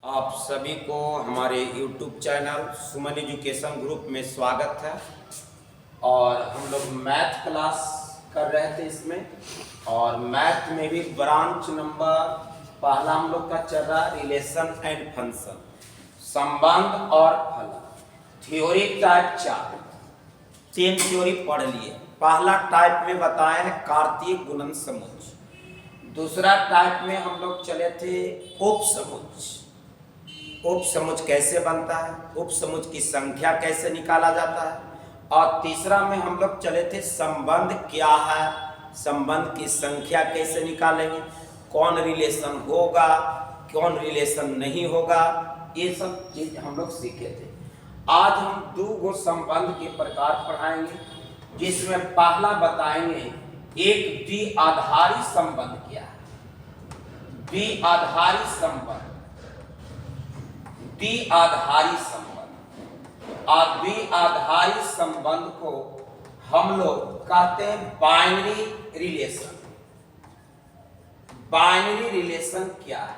आप सभी को हमारे YouTube चैनल सुमन एजुकेशन ग्रुप में स्वागत है। और हम लोग मैथ क्लास कर रहे थे इसमें, और मैथ में भी ब्रांच नंबर पहला हम लोग का चल रहा रिलेशन एंड फंक्शन, संबंध और फलन। थ्योरी टाइप 4 तीन थ्योरी पढ़ लिए। पहला टाइप में बताए हैं कार्तीय गुणन समुच्चय, दूसरा टाइप में हम लोग चले थे उपसमुच्चय। उपसमुच्चय कैसे बनता है, उपसमुच्चय की संख्या कैसे निकाला जाता है, और तीसरा में हम लोग चले थे संबंध क्या है, संबंध की संख्या कैसे निकालेंगे, कौन रिलेशन होगा कौन रिलेशन नहीं होगा, ये सब चीज हम लोग सीखे थे। आज हम दो संबंध के प्रकार पढ़ाएंगे, जिसमें पहला बताएंगे एक द्विआधारी संबंध क्या है। द्विआधारी संबंध, द्विआधारी संबंध, और द्विआधारी संबंध को हम लोग कहते हैं बाइनरी रिलेशन। बाइनरी रिलेशन क्या है?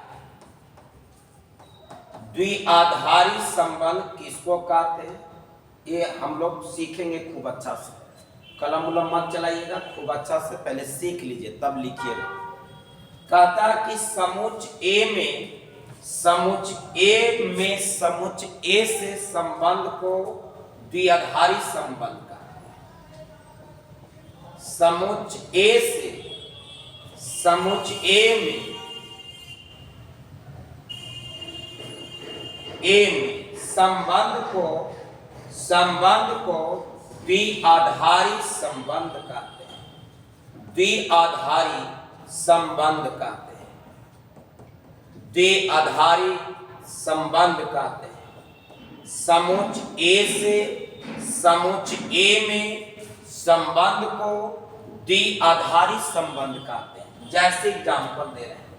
द्विआधारी संबंध किसको कहते हैं, ये हम लोग सीखेंगे खूब अच्छा से। कलम उलम मत चलाइएगा, खूब अच्छा से पहले सीख लीजिए तब लिखिएगा। कहता है कि समुच्चय ए में समुच्चय ए से संबंध को द्विआधारी संबंध कहते हैं। समुच्चय ए से समुच्चय ए में संबंध को द्विआधारी संबंध कहते हैं। द्विआधारी संबंध कहते हैं, द्विआधारी संबंध कहते हैं। समुच्चय ए से समुच्चय ए में संबंध को द्विआधारी संबंध कहते हैं। जैसे एग्जाम्पल दे रहे हैं,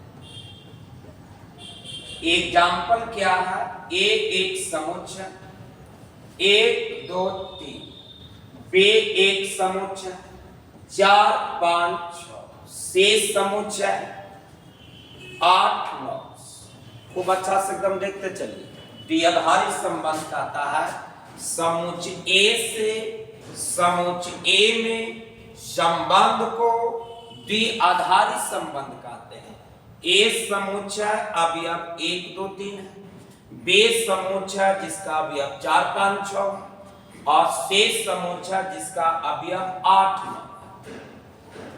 एग्जाम्पल क्या है, एक समुच्चय 1 2 3, बे एक समुच्चय 4 5 6, शेष समुच्चय 8 9। खूब अच्छा से एकदम देखते चलिए। द्विआधारी संबंध कहता है समुच्चय ए से समुच्चय ए में संबंध को द्विआधारी संबंध कहते हैं। ए समुच्चय अवयव 1 2 3 है, बे समुच्चय जिसका अवयव 4 5 6, और शेष समुच्चय जिसका अवयव 8 9।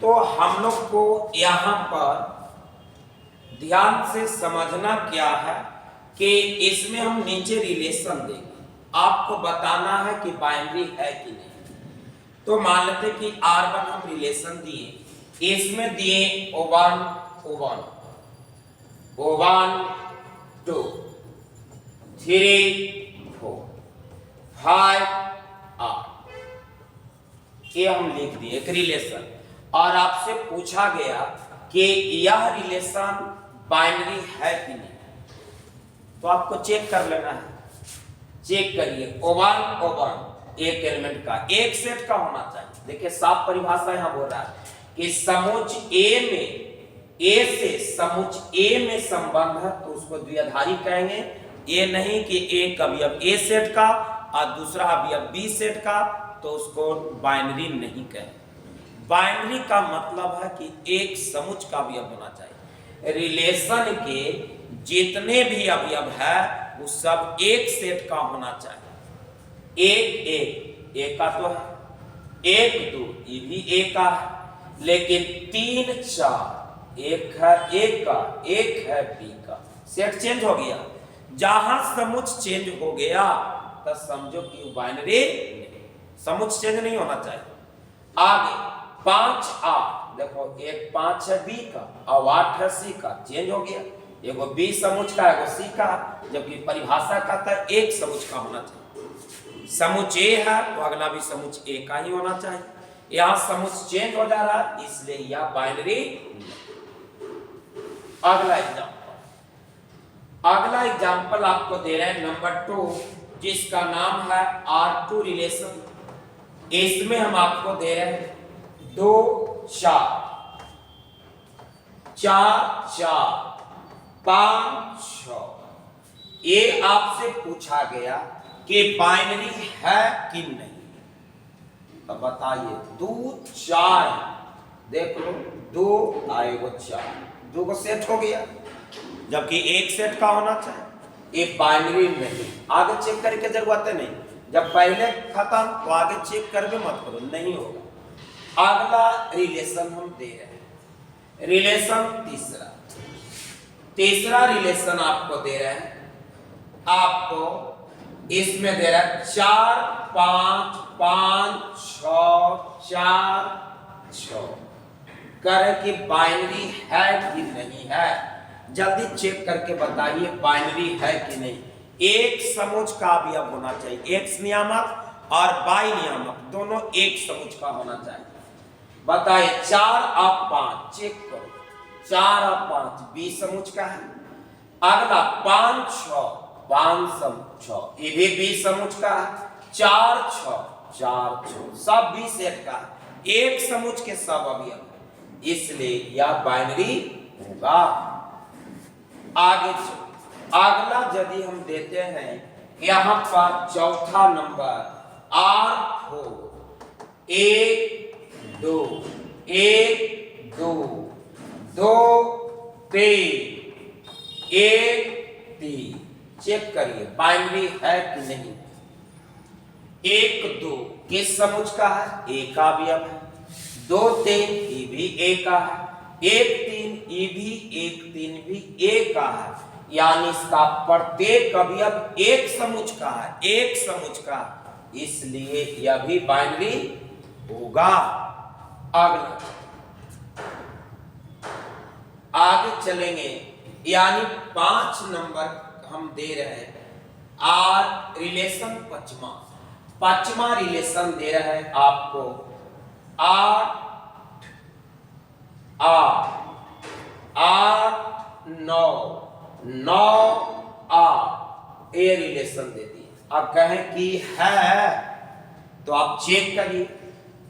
तो हम लोग को यहाँ पर ध्यान से समझना क्या है कि इसमें हम नीचे रिलेशन देंगे, आपको बताना है कि बाइनरी है कि नहीं। तो मान लेते कि R1 हम रिलेशन दिए, इसमें दिए O1 O1 O1 2 3 4 5 8, ये हम लिख दिए एक रिलेशन। और आपसे पूछा गया कि यह रिलेशन बाइनरी है कि नहीं, तो आपको चेक कर लेना है। चेक करिए, O1 O1 एक एलिमेंट का एक सेट का होना चाहिए। देखिए साफ परिभाषा यहां बोल रहा है कि समुच्चय ए में ए से समुच्चय ए में संबंध है तो उसको द्विआधारी कहेंगे। ये नहीं कि एक अवयव ए सेट का और दूसरा अवयव बी सेट का, तो उसको बाइनरी नहीं कहेंगे। बाइनरी का मतलब है कि एक समुच्चय का अवयव होना चाहिए। रिलेशन के जितने भी अवयव है वो सब एक सेट का होना चाहिए। एक का तो है, 1 2 ये भी एक का है, लेकिन 3 4 एक है एक का, एक है बी का। सेट चेंज हो गया, जहां समुच्चय चेंज हो गया तो समझो कि बाइनरी समुच्चय चेंज नहीं होना चाहिए। आगे 5 8, देखो एक 5 है बी का और 8 है सी का, चेंज हो गया। एगो बी समुच्चय का एगो सी का, जबकि परिभाषा कहता है एक समुच्चय का होना चाहिए। समुच्चय है तो अगला भी समुच्चय ए का ही होना चाहिए। यहां समुच्चय चेंज हो जा रहा है, इसलिए यह बाइनरी। अगला एग्जांपल आपको दे रहे हैं नंबर 2, जिसका नाम है R2 रिलेशन। इसमें हम आपको दे रहे हैं 2 4 4 4 5 6 ये आपसे पूछा गया कि बाइनरी है कि नहीं, तो बताइए। 2 4 देख लो, 2 आएगा 4, 2 को सेट हो गया, जबकि एक सेट का होना चाहिए। ये बाइनरी नहीं, आगे चेक करने की जरूरत है नहीं। जब पहले खत्म तो आगे चेक करके मत करो, नहीं होगा। अगला रिलेशन हम दे रहे हैं, रिलेशन तीसरा रिलेशन आपको दे रहे हैं। आपको इसमें दे रहा है 4 5 5 6 4 6। कह कि बाइनरी है कि नहीं है, जल्दी चेक करके बताइए बाइनरी है कि नहीं। एक समुच का अवयव होना चाहिए, एक्स नियामक और वाई नियामक दोनों एक समुच का होना चाहिए। बताइए 4 और 5, चेक करो। 4 और 5 बी समुच का है। अगला 5 6 5 समुच 6, ये भी बी समुच का है। 4 6 4 6 सब बी सेट का है, एक समुच के सब अवयव, इसलिए यह बाइनरी होगा। आगे चलो, अगला यदि हम देते हैं यहां पर चौथा नंबर R4, 1 2 1 2 2 3 1 3, चेक करिए बाइनरी है कि नहीं। 1 2 किस समुच का है, एक का अवयव है। 2 3 ये भी एक का है। 1 3 ये भी 1 3 भी एक का है, यानी इसका प्रत्येक अवयव एक समुच का है, एक समुच का, इसलिए यह भी बाइनरी होगा। अगला आगे चलेंगे, यानी 5 नंबर हम दे रहे हैं। आर रिलेशन पचमा रिलेशन दे रहा है आपको 8 9 9 8, ये रिलेशन दे दी। अब कहें कि है तो आप चेक करिए।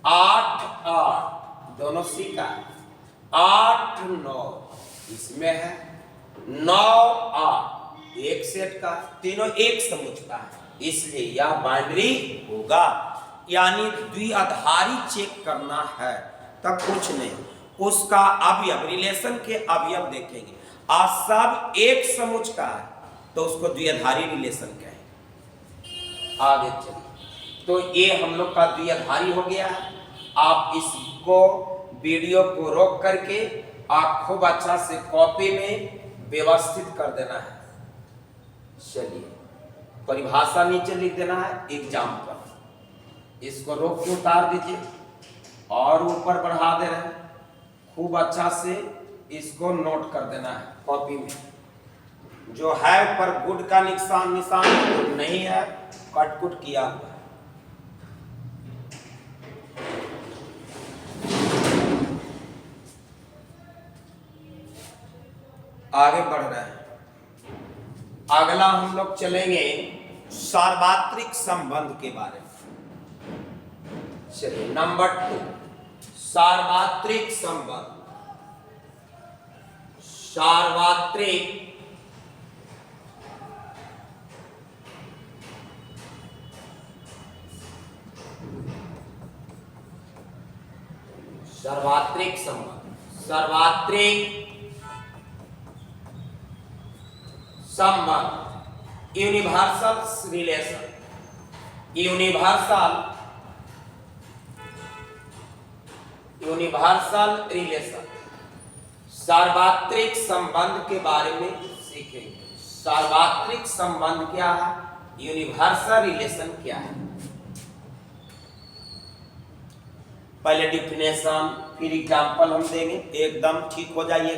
8 8 दोनों सी का है, 8 9 इसमें है, 9 8 एक सेट का, तीनों एक समुच का है, इसलिए यह बाइनरी होगा। यानी द्विआधारी चेक करना है तब कुछ नहीं, उसका अवयव, रिलेशन के अवयव देखेंगे और सब एक समुच का है तो उसको द्विआधारी रिलेशन कहेंगे। आगे चलिए, तो ये हम लोग का द्विआधारी हो गया है। आप इसको वीडियो को रोक करके आप खूब अच्छा से कॉपी में व्यवस्थित कर देना है। चलिए, परिभाषा नीचे लिख देना है, एग्जाम्पल, इसको रोक के उतार दीजिए और ऊपर बढ़ा दे रहे हैं। खूब अच्छा से इसको नोट कर देना है कॉपी में। जो है ऊपर गुड का निशान नहीं है, कट कुट किया हुआ है। आगे बढ़ रहे हैं। अगला हम लोग चलेंगे सार्वत्रिक संबंध के बारे में। चलिए, नंबर 2 सार्वत्रिक संबंध। सार्वत्रिक संबंध, यूनिवर्सल रिलेशन। यूनिवर्सल रिलेशन, सार्वत्रिक संबंध के बारे में सीखेंगे। सार्वत्रिक संबंध क्या है, यूनिवर्सल रिलेशन क्या है। पहले डिफिनेशन, फिर एग्जाम्पल हम देंगे। एकदम ठीक हो जाइए,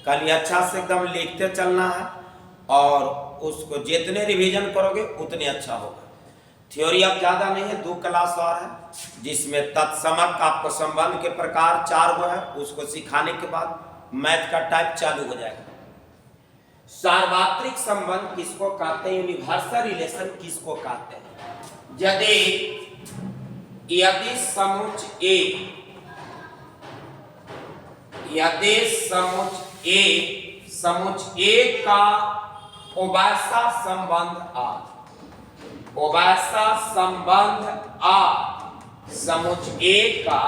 कल अच्छा से एकदम लिखते चलना है और उसको जितने रिवीजन करोगे उतने अच्छा होगा। थ्योरी अब ज्यादा नहीं है, 2 क्लास और है, जिसमें तत्समक आपको संबंध के प्रकार 4 गो है, उसको सिखाने के बाद मैथ का टाइप चालू हो जाएगा। सार्वत्रिक संबंध किसको कहते हैं, यूनिवर्सल रिलेशन किसको कहते हैं। यदि समुच A का उभयसा संबंध आर, उभयसा संबंध आर, समुच्चय ए का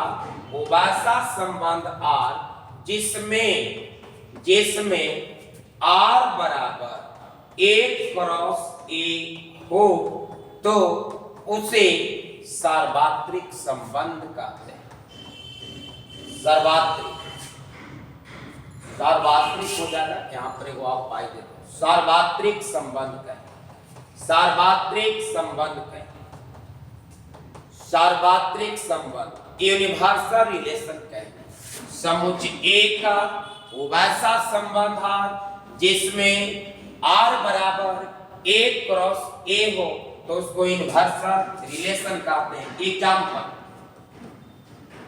उभयसा संबंध आर जिसमें आर बराबर 1 क्रॉस ए हो तो उसे सार्वत्रिक संबंध कहते हैं। सार्वत्रिक हो जाएगा, यहां पर एक आप पाई देते हैं। सार्वत्रिक संबंध कहें, सार्वत्रिक संबंध कहें, सार्वत्रिक संबंध, यूनिवर्सल रिलेशन कहें। समुच्चय ए का उभयसा संबंध है जिसमें आर बराबर 1 क्रॉस ए हो तो उसको यूनिवर्सल रिलेशन कहते हैं।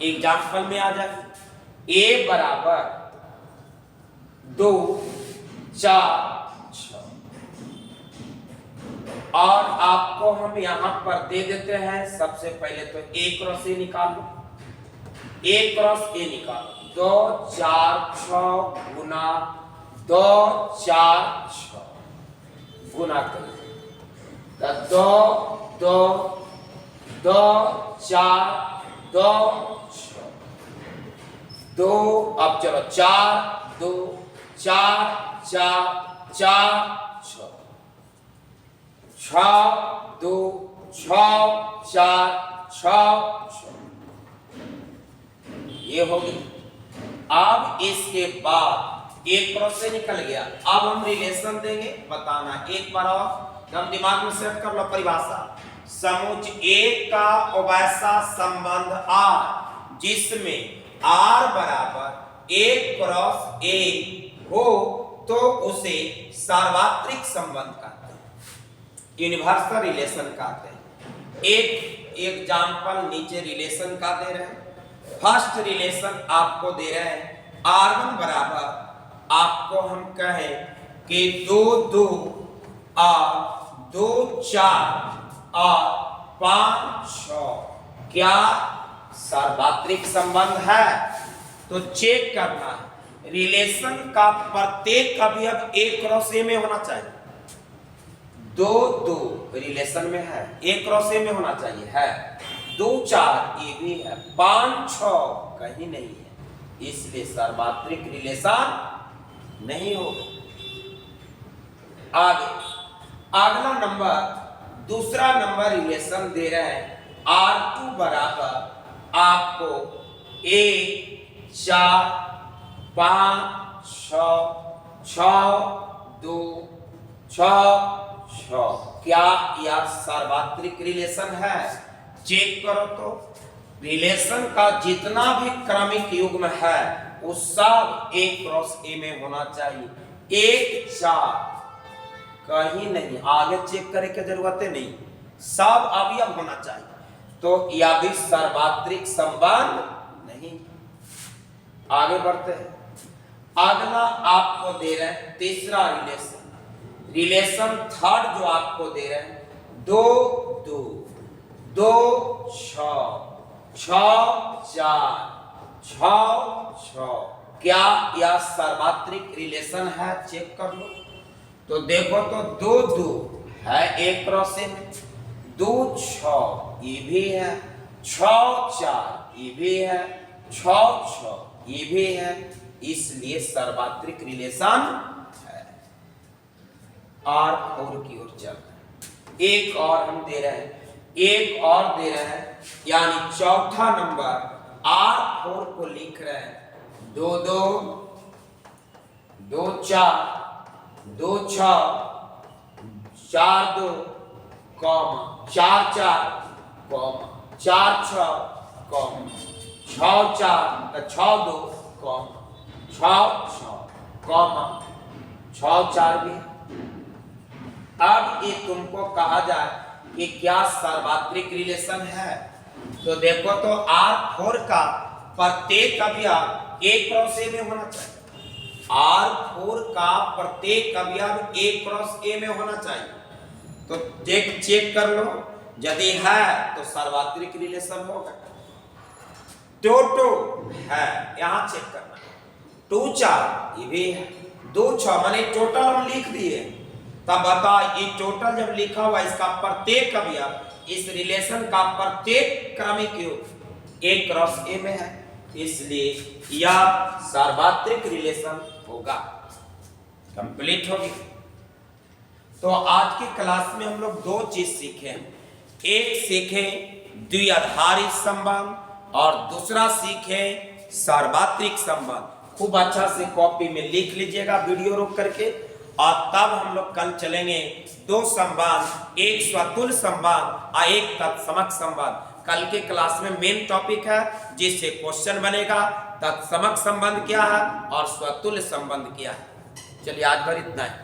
एग्जाम्पल में आ जाए, ए बराबर 2 4 6 और आपको हम यहां पर दे देते हैं। सबसे पहले तो ए क्रॉस ए निकालो, ए क्रॉस ए निकालो, 2 4 6 गुना 2 4 6 गुना करिए, 2 2 2 4 2 6 2, अब चलो 4 2 4 4 4 6 6 2 6 4 6 6 ये होगी। अब इसके बाद एक क्रॉस से निकल गया, अब हम रिलेशन देंगे, बताना एक बार और हम दिमाग में सेट कर लो परिभाषा। समुच्चय ए का उभयसा संबंध आर जिसमें आर बराबर 1 क्रॉस ए हो तो उसे सार्वत्रिक संबंध कहते हैं, यूनिवर्सल रिलेशन कहते हैं। एक एग्जाम्पल नीचे रिलेशन का दे रहे हैं। फर्स्ट रिलेशन आपको दे रहे हैं R1 बराबर, आपको हम कहें कि 2 2 और 2 4 और 5 6 क्या सार्वत्रिक संबंध है? तो चेक करना है रिलेशन का प्रत्येक अवयव 1 क्रॉस ए में होना चाहिए। 2 2 रिलेशन में है, 1 क्रॉस ए में होना चाहिए, है। 2 4 ये भी है, 5 6 कहीं नहीं है, इसलिए सार्वत्रिक रिलेशन नहीं होगा। आगे अगला नंबर, दूसरा नंबर रिलेशन दे रहे हैं R2 बराबर आपको 1 4 5 6 6 2 6 6 क्या यह सार्वत्रिक रिलेशन है? चेक करो तो रिलेशन का जितना भी क्रमिक युग्म है वो सब 1 क्रॉस ए में होना चाहिए। 1 4 कहीं नहीं, आगे चेक करने की जरूरत नहीं, सब अवयव होना चाहिए, तो यह भी सार्वत्रिक संबंध नहीं। आगे बढ़ते हैं। अगला आपको दे रहे हैं तीसरा रिलेशन, रिलेशन थर्ड जो आपको दे रहे हैं 2 2 2 6 6 4 6 6 क्या यह सार्वत्रिक रिलेशन है? चेक कर लो तो देखो तो 2 2 है 1 क्रॉस ए में, 2 6 ये भी है, 6 4 ये भी है, 6 6 ये भी है, इसलिए सार्वत्रिक रिलेशन है। R4 की ओर चल रहे हैं। एक और हम दे रहे हैं, एक और दे रहे हैं, यानी चौथा नंबर R4 को लिख रहे हैं 2 2 2 4 2 6 4 2 comma 4 4 comma 4 6 comma 6 4 6 2 comma 6 6 comma 6 4 भी। अब ये तुमको कहा जाए कि क्या सार्वत्रिक रिलेशन है, तो देखो तो R4 का प्रत्येक अवयव 1 क्रॉस ए में होना चाहिए। R4 का प्रत्येक अवयव 1 क्रॉस ए में होना चाहिए, तो चेक कर लो, यदि है तो सार्वत्रिक रिलेशन होगा। 2 2 है, यहां चेक करना, 2 4 ये भी है, 2 6 माने टोटल हम लिख दिए, तब बता ये टोटल जब लिखा हुआ इसका प्रत्येक अवयव इस रिलेशन का प्रत्येक क्रमिक योग A क्रॉस A में है, इसलिए यह सार्वत्रिक रिलेशन होगा। कंप्लीट होगी। तो आज की क्लास में हम लोग दो चीज सीखे हैं, एक सीखे द्विआधारित संबंध और दूसरा सीखे सार्वत्रिक संबंध। खूब अच्छा से कॉपी में लिख लीजिएगा वीडियो रोक करके, और तब हम लोग कल चलेंगे दो संबंध, एक स्वतुल्य संबंध और एक तत्समक संबंध। कल के क्लास में मेन टॉपिक है जिससे क्वेश्चन बनेगा, तत्समक संबंध क्या है और स्वतुल्य संबंध क्या है। चलिए आज भर इतना है।